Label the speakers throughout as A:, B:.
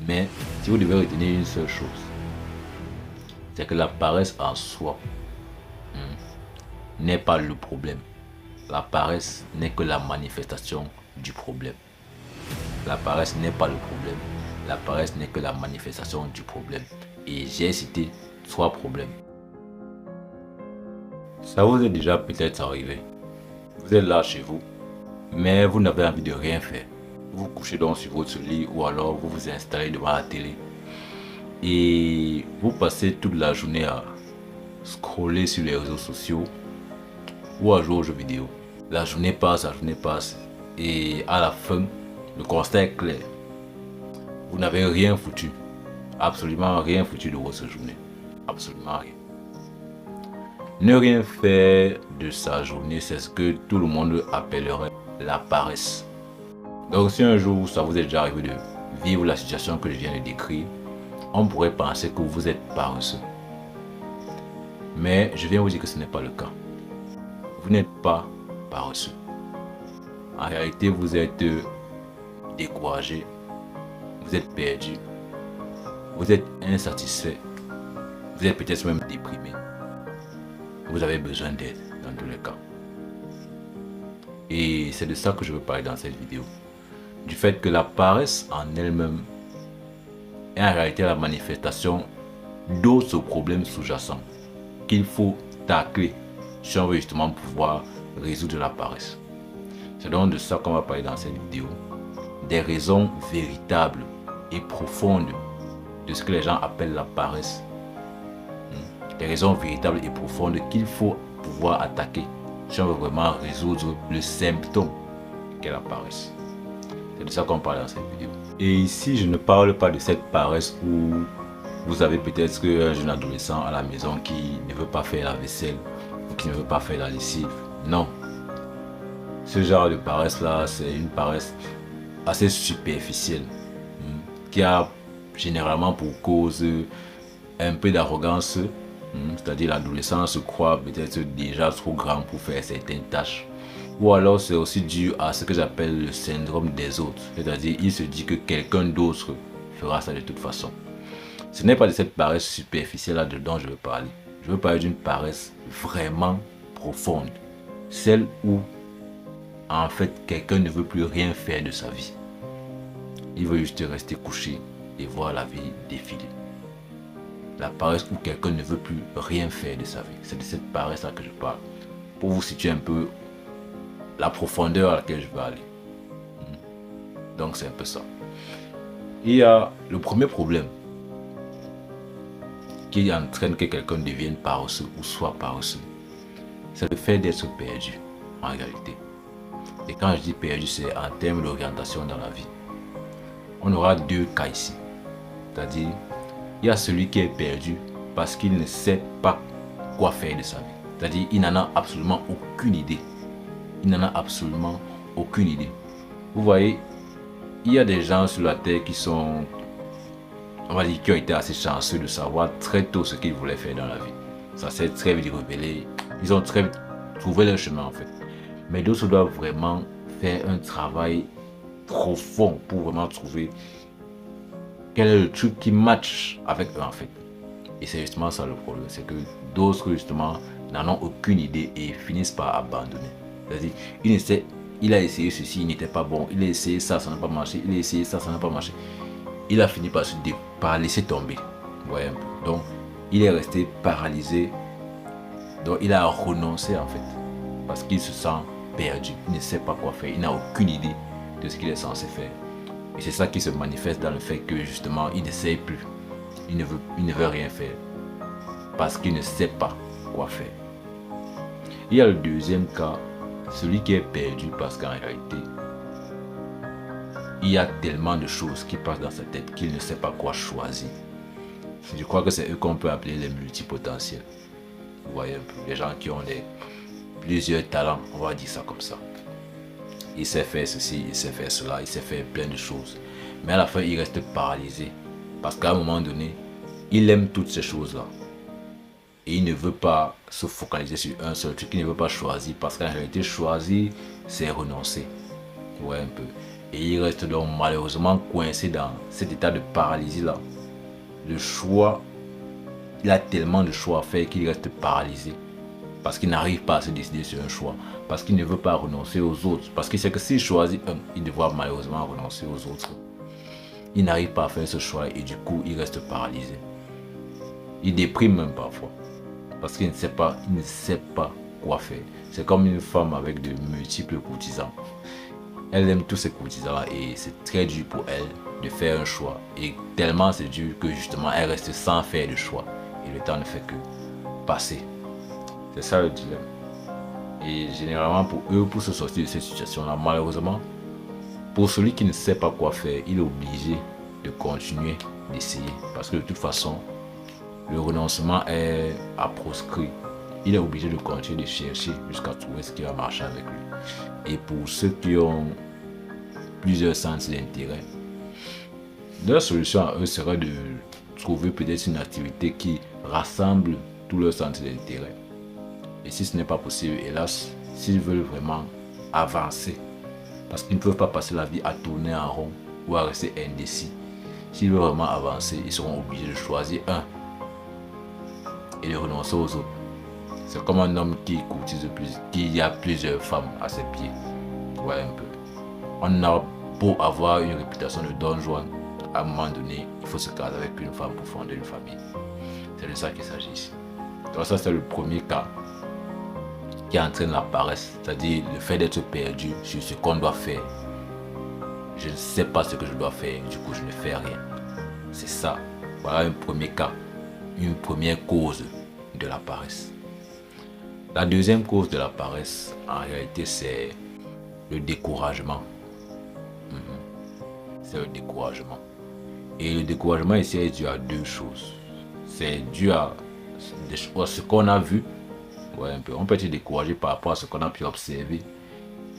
A: Mais si vous devez retenir une seule chose, c'est que la paresse en soi n'est pas le problème. La paresse n'est que la manifestation du problème. La paresse n'est pas le problème. La paresse n'est que la manifestation du problème. Et j'ai cité 3 problèmes. Ça vous est déjà peut-être arrivé. Vous êtes là chez vous, mais vous n'avez envie de rien faire. Vous couchez donc sur votre lit ou alors vous vous installez devant la télé et vous passez toute la journée à scroller sur les réseaux sociaux ou à jouer aux jeux vidéo. La journée passe et à la fin, le constat est clair. Vous n'avez rien foutu, absolument rien foutu de votre journée, absolument rien. Ne rien faire de sa journée, c'est ce que tout le monde appellerait la paresse. Donc si un jour ça vous est déjà arrivé de vivre la situation que je viens de décrire, on pourrait penser que vous êtes paresseux. Mais je viens vous dire que ce n'est pas le cas. Vous n'êtes pas paresseux. En réalité, vous êtes découragé, vous êtes perdu, vous êtes insatisfait, vous êtes peut-être même déprimé. Vous avez besoin d'aide dans tous les cas. Et c'est de ça que je veux parler dans cette vidéo. Du fait que la paresse en elle-même est en réalité la manifestation d'autres problèmes sous-jacents qu'il faut tacler si on veut justement pouvoir résoudre la paresse. C'est donc de ça qu'on va parler dans cette vidéo. Des raisons véritables et profondes de ce que les gens appellent la paresse. Des raisons véritables et profondes qu'il faut pouvoir attaquer si on veut vraiment résoudre le symptôme qu'est la paresse. C'est de ça qu'on parle dans cette vidéo. Et ici, je ne parle pas de cette paresse où vous avez peut-être un jeune adolescent à la maison qui ne veut pas faire la vaisselle ou qui ne veut pas faire la lessive. Non. Ce genre de paresse-là, c'est une paresse assez superficielle qui a généralement pour cause un peu d'arrogance. C'est-à-dire l'adolescent se croit peut-être déjà trop grand pour faire certaines tâches. Ou alors c'est aussi dû à ce que j'appelle le syndrome des autres. C'est-à-dire il se dit que quelqu'un d'autre fera ça de toute façon. Ce n'est pas de cette paresse superficielle-là dont je veux parler. Je veux parler d'une paresse vraiment profonde. Celle où en fait quelqu'un ne veut plus rien faire de sa vie. Il veut juste rester couché et voir la vie défiler. La paresse où quelqu'un ne veut plus rien faire de sa vie. C'est de cette paresse-là que je parle. Pour vous situer un peu la profondeur à laquelle je veux aller. Donc c'est un peu ça. Il y a le premier problème qui entraîne que quelqu'un devienne paresseux ou soit paresseux. C'est le fait d'être perdu en réalité. Et quand je dis perdu, c'est en termes d'orientation dans la vie. On aura deux cas ici. C'est-à-dire, il y a celui qui est perdu parce qu'il ne sait pas quoi faire de sa vie. C'est-à-dire, il n'en a absolument aucune idée. Il n'en a absolument aucune idée. Vous voyez, il y a des gens sur la terre qui sont, on va dire, qui ont été assez chanceux de savoir très tôt ce qu'ils voulaient faire dans la vie. Ça s'est très vite révélé. Ils ont très vite trouvé leur chemin en fait. Mais d'autres doivent vraiment faire un travail profond pour vraiment trouver quel est le truc qui match avec eux en fait. Et c'est justement ça le problème, c'est que d'autres justement n'en ont aucune idée et finissent par abandonner. C'est-à-dire, il a essayé ceci, il n'était pas bon, il a essayé ça, ça n'a pas marché, il a essayé ça, ça n'a pas marché. Il a fini par laisser tomber. Vous voyez un peu. Donc, il est resté paralysé. Donc, il a renoncé en fait. Parce qu'il se sent perdu, il ne sait pas quoi faire, il n'a aucune idée de ce qu'il est censé faire. Et c'est ça qui se manifeste dans le fait que justement, il n'essaye plus. Il ne veut rien faire. Parce qu'il ne sait pas quoi faire. Il y a le deuxième cas, celui qui est perdu parce qu'en réalité, il y a tellement de choses qui passent dans sa tête qu'il ne sait pas quoi choisir. Je crois que c'est eux qu'on peut appeler les multipotentiels. Vous voyez un peu, les gens qui ont plusieurs talents, on va dire ça comme ça. Il sait faire ceci, il sait faire cela, il sait faire plein de choses. Mais à la fin, il reste paralysé. Parce qu'à un moment donné, il aime toutes ces choses-là. Et il ne veut pas se focaliser sur un seul truc, il ne veut pas choisir. Parce qu'en réalité, choisir, c'est renoncer. Ouais, un peu. Et il reste donc malheureusement coincé dans cet état de paralysie-là. Le choix, il a tellement de choix à faire qu'il reste paralysé. Parce qu'il n'arrive pas à se décider sur un choix. Parce qu'il ne veut pas renoncer aux autres. Parce qu'il sait que s'il choisit un, il devra malheureusement renoncer aux autres. Il n'arrive pas à faire ce choix et du coup, il reste paralysé. Il déprime même parfois. Parce qu'il ne sait pas quoi faire. C'est comme une femme avec de multiples courtisans. Elle aime tous ces courtisans-là et c'est très dur pour elle de faire un choix. Et tellement c'est dur que justement, elle reste sans faire de choix. Et le temps ne fait que passer. C'est ça le dilemme. Et généralement pour eux, pour se sortir de cette situation-là, malheureusement, pour celui qui ne sait pas quoi faire, il est obligé de continuer d'essayer. Parce que de toute façon, le renoncement est à proscrit. Il est obligé de continuer de chercher jusqu'à trouver ce qui va marcher avec lui. Et pour ceux qui ont plusieurs centres d'intérêt, leur solution à eux serait de trouver peut-être une activité qui rassemble tous leurs centres d'intérêt. Et si ce n'est pas possible, hélas, s'ils veulent vraiment avancer, parce qu'ils ne peuvent pas passer la vie à tourner en rond ou à rester indécis, s'ils veulent vraiment avancer, ils seront obligés de choisir un et de renoncer aux autres. C'est comme un homme qui courtise qui a plusieurs femmes à ses pieds. Ouais, un peu. On a beau avoir une réputation de Don Juan, à un moment donné, il faut se caser avec une femme pour fonder une famille. C'est de ça qu'il s'agit ici. Donc ça, c'est le premier cas qui entraîne la paresse, c'est-à-dire le fait d'être perdu sur ce qu'on doit faire. Je ne sais pas ce que je dois faire, du coup je ne fais rien. C'est ça. Voilà un premier cas, une première cause de la paresse. La deuxième cause de la paresse, en réalité, c'est le découragement. C'est le découragement. Et le découragement ici est dû à deux choses. C'est dû à ce qu'on a vu. Ouais, un peu. On peut être découragé par rapport à ce qu'on a pu observer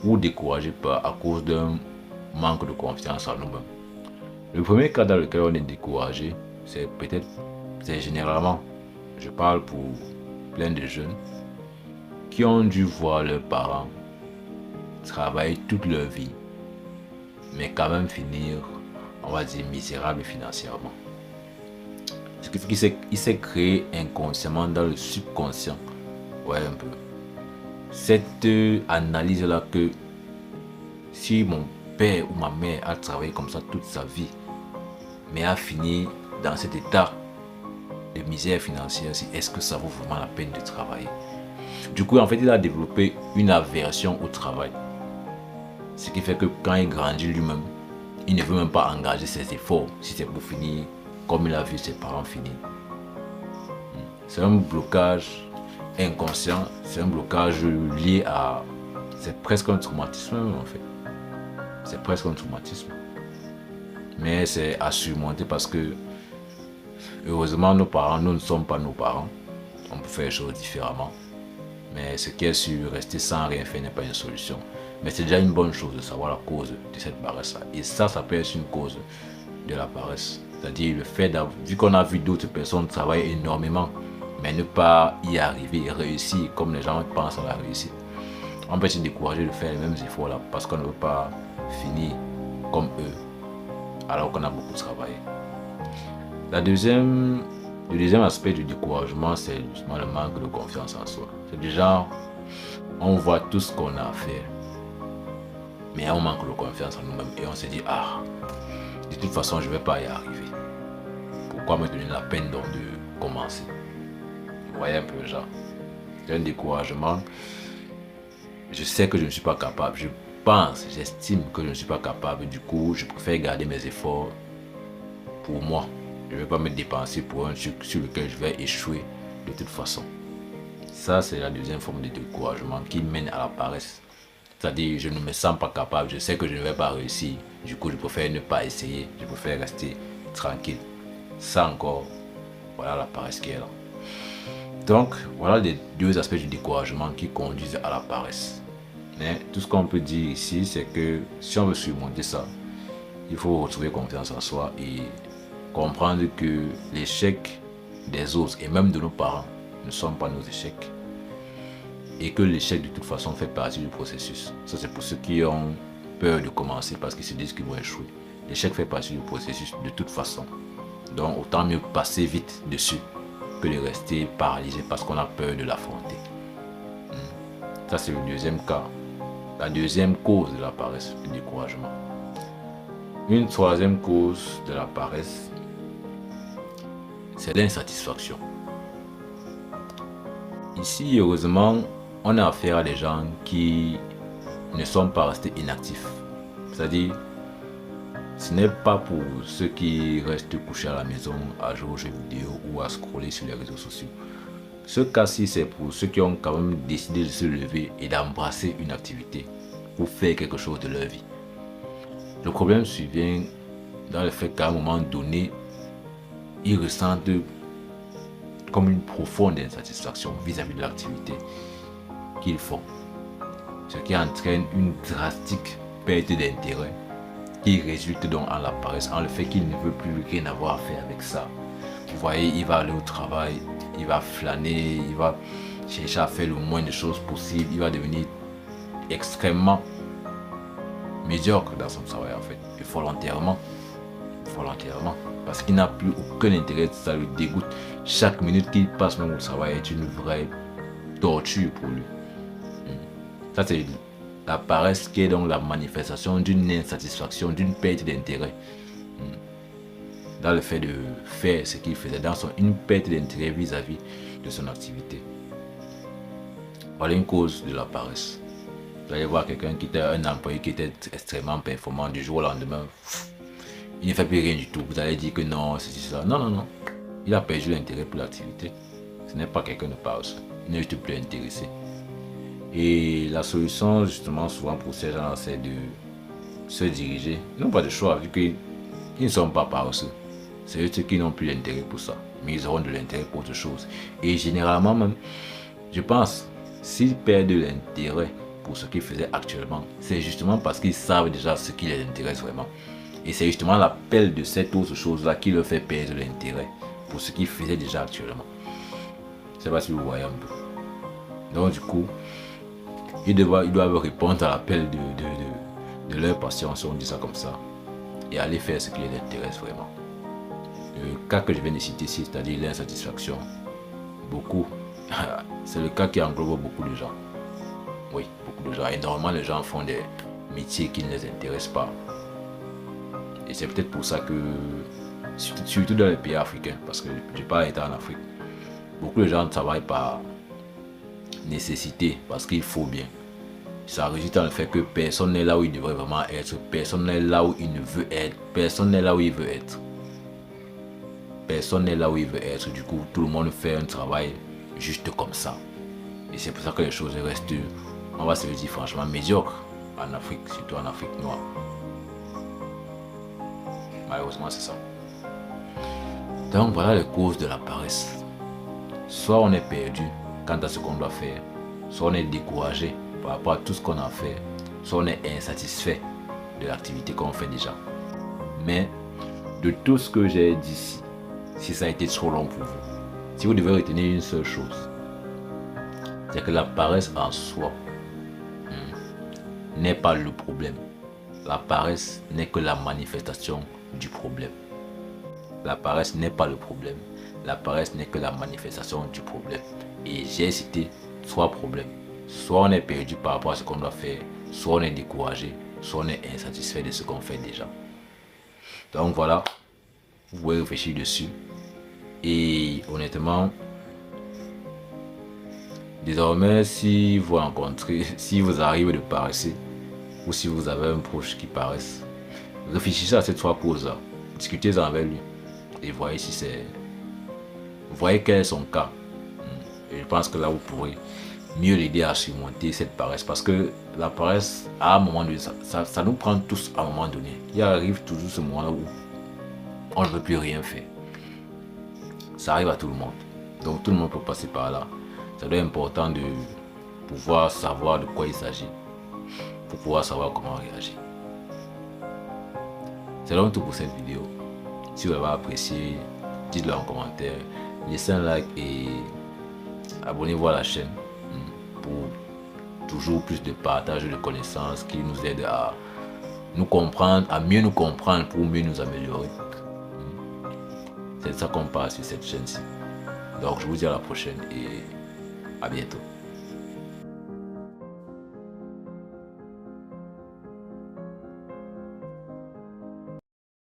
A: ou découragé à cause d'un manque de confiance en nous-mêmes. Le premier cas dans lequel on est découragé, c'est généralement, je parle pour plein de jeunes qui ont dû voir leurs parents travailler toute leur vie, mais quand même finir, on va dire, misérable financièrement. Ce qui s'est créé inconsciemment dans le subconscient. Ouais, un peu. Cette analyse-là que si mon père ou ma mère a travaillé comme ça toute sa vie, mais a fini dans cet état de misère financière, est-ce que ça vaut vraiment la peine de travailler? Du coup, en fait, il a développé une aversion au travail. Ce qui fait que quand il grandit lui-même, il ne veut même pas engager ses efforts si c'est pour finir comme il a vu ses parents finir. C'est un blocage inconscient, c'est un blocage lié à... C'est presque un traumatisme en fait. C'est presque un traumatisme. Mais c'est à surmonter parce que heureusement nos parents, nous ne sommes pas nos parents. On peut faire les choses différemment. Mais ce qui est sûr, rester sans rien faire n'est pas une solution. Mais c'est déjà une bonne chose de savoir la cause de cette paresse-là. Et ça peut être une cause de la paresse. C'est-à-dire le fait d'avoir, vu qu'on a vu d'autres personnes travailler énormément, mais ne pas y arriver et réussir comme les gens pensent à la réussite. On peut se décourager de faire les mêmes efforts là parce qu'on ne veut pas finir comme eux, alors qu'on a beaucoup travaillé. Le deuxième aspect du découragement, c'est justement le manque de confiance en soi. C'est du genre, on voit tout ce qu'on a à faire, mais on manque de confiance en nous-mêmes et on se dit, de toute façon, je ne vais pas y arriver. Pourquoi me donner la peine donc de commencer? Vous voyez un peu le genre. C'est un découragement. Je sais que je ne suis pas capable. J'estime que je ne suis pas capable. Du coup, je préfère garder mes efforts pour moi. Je ne vais pas me dépenser pour un truc sur lequel je vais échouer de toute façon. Ça, c'est la deuxième forme de découragement qui mène à la paresse. C'est-à-dire, je ne me sens pas capable, je sais que je ne vais pas réussir. Du coup, je préfère ne pas essayer, je préfère rester tranquille. Ça encore, voilà la paresse qui est là. Donc, voilà les deux aspects du découragement qui conduisent à la paresse. Mais tout ce qu'on peut dire ici, c'est que si on veut surmonter ça, il faut retrouver confiance en soi et comprendre que l'échec des autres et même de nos parents ne sont pas nos échecs. Et que l'échec de toute façon fait partie du processus. Ça, c'est pour ceux qui ont peur de commencer parce qu'ils se disent qu'ils vont échouer. L'échec fait partie du processus de toute façon. Donc autant mieux passer vite dessus que de rester paralysé parce qu'on a peur de l'affronter. Ça c'est le deuxième cas. La deuxième cause de la paresse, le découragement. Une troisième cause de la paresse, c'est l'insatisfaction. Ici, heureusement, on a affaire à des gens qui ne sont pas restés inactifs. C'est-à-dire, ce n'est pas pour ceux qui restent couchés à la maison à jouer aux jeux vidéo ou à scroller sur les réseaux sociaux. Ce cas-ci, c'est pour ceux qui ont quand même décidé de se lever et d'embrasser une activité pour faire quelque chose de leur vie. Le problème survient dans le fait qu'à un moment donné, ils ressentent comme une profonde insatisfaction vis-à-vis de l'activité qu'ils font. Ce qui entraîne une drastique perte d'intérêt qui résulte donc en la paresse, en le fait qu'il ne veut plus rien avoir à faire avec ça. Vous voyez, il va aller au travail, il va flâner, il va chercher à faire le moins de choses possible, il va devenir extrêmement médiocre dans son travail en fait, et volontairement, parce qu'il n'a plus aucun intérêt, ça le dégoûte. Chaque minute qu'il passe même au travail est une vraie torture pour lui. Ça c'est la paresse qui est donc la manifestation d'une insatisfaction, d'une perte d'intérêt dans le fait de faire ce qu'il faisait, une perte d'intérêt vis-à-vis de son activité. Voilà une cause de la paresse. Vous allez voir quelqu'un qui était un employé qui était extrêmement performant du jour au lendemain, il ne fait plus rien du tout. Vous allez dire que non, c'est ça. Non, non, non. Il a perdu l'intérêt pour l'activité. Ce n'est pas quelqu'un de paresse. Il n'est juste plus intéressé. Et la solution, justement, souvent pour ces gens-là, c'est de se diriger. Ils n'ont pas de choix, vu qu'ils ne sont pas paresseux. C'est juste qu'ils n'ont plus d'intérêt pour ça. Mais ils auront de l'intérêt pour autre chose. Et généralement, même, je pense, s'ils perdent de l'intérêt pour ce qu'ils faisaient actuellement, c'est justement parce qu'ils savent déjà ce qui les intéresse vraiment. Et c'est justement l'appel de cette autre chose-là qui leur fait perdre l'intérêt pour ce qu'ils faisaient déjà actuellement. Je ne sais pas si vous voyez un peu. Donc du coup, ils doivent répondre à l'appel de leur passion, si on dit ça comme ça, et aller faire ce qui les intéresse vraiment. Le cas que je viens de citer ici, c'est-à-dire l'insatisfaction, beaucoup, c'est le cas qui englobe beaucoup de gens. Oui, beaucoup de gens. Et normalement, les gens font des métiers qui ne les intéressent pas. Et c'est peut-être pour ça que, surtout dans les pays africains, parce que je n'ai pas été en Afrique, beaucoup de gens travaillent par nécessité, parce qu'il faut bien. Ça résulte dans le fait que personne n'est là où il devrait vraiment être, personne n'est là où il ne veut être, personne n'est là où il veut être. Personne n'est là où il veut être, du coup tout le monde fait un travail juste comme ça. Et c'est pour ça que les choses restent, on va se le dire franchement, médiocres en Afrique, surtout en Afrique noire. Malheureusement c'est ça. Donc voilà les causes de la paresse. Soit on est perdu quant à ce qu'on doit faire, soit on est découragé par rapport à tout ce qu'on a fait, soit on est insatisfait de l'activité qu'on fait déjà. Mais de tout ce que j'ai dit ici, si ça a été trop long pour vous, si vous devez retenir une seule chose, c'est que la paresse en soi n'est pas le problème. La paresse n'est que la manifestation du problème. La paresse n'est pas le problème. La paresse n'est que la manifestation du problème. Et j'ai cité 3 problèmes. Soit on est perdu par rapport à ce qu'on doit faire, soit on est découragé, soit on est insatisfait de ce qu'on fait déjà. Donc voilà, vous pouvez réfléchir dessus. Et honnêtement, désormais, si vous rencontrez, si vous arrivez de paresser, ou si vous avez un proche qui paresse, réfléchissez à ces 3 causes-là, discutez-en avec lui et voyez si c'est... Voyez quel est son cas. Et je pense que là, vous pourrez mieux l'aider à surmonter cette paresse. Parce que la paresse, à un moment donné, ça nous prend tous à un moment donné. Il arrive toujours ce moment-là où on ne veut plus rien faire. Ça arrive à tout le monde. Donc tout le monde peut passer par là. Ça doit être important de pouvoir savoir de quoi il s'agit, pour pouvoir savoir comment réagir. C'est donc tout pour cette vidéo. Si vous avez apprécié, dites-le en commentaire, laissez un like et abonnez-vous à la chaîne pour toujours plus de partage de connaissances qui nous aident à nous comprendre, à mieux nous comprendre pour mieux nous améliorer. C'est ça qu'on parle sur cette chaîne-ci. Donc je vous dis à la prochaine et à bientôt.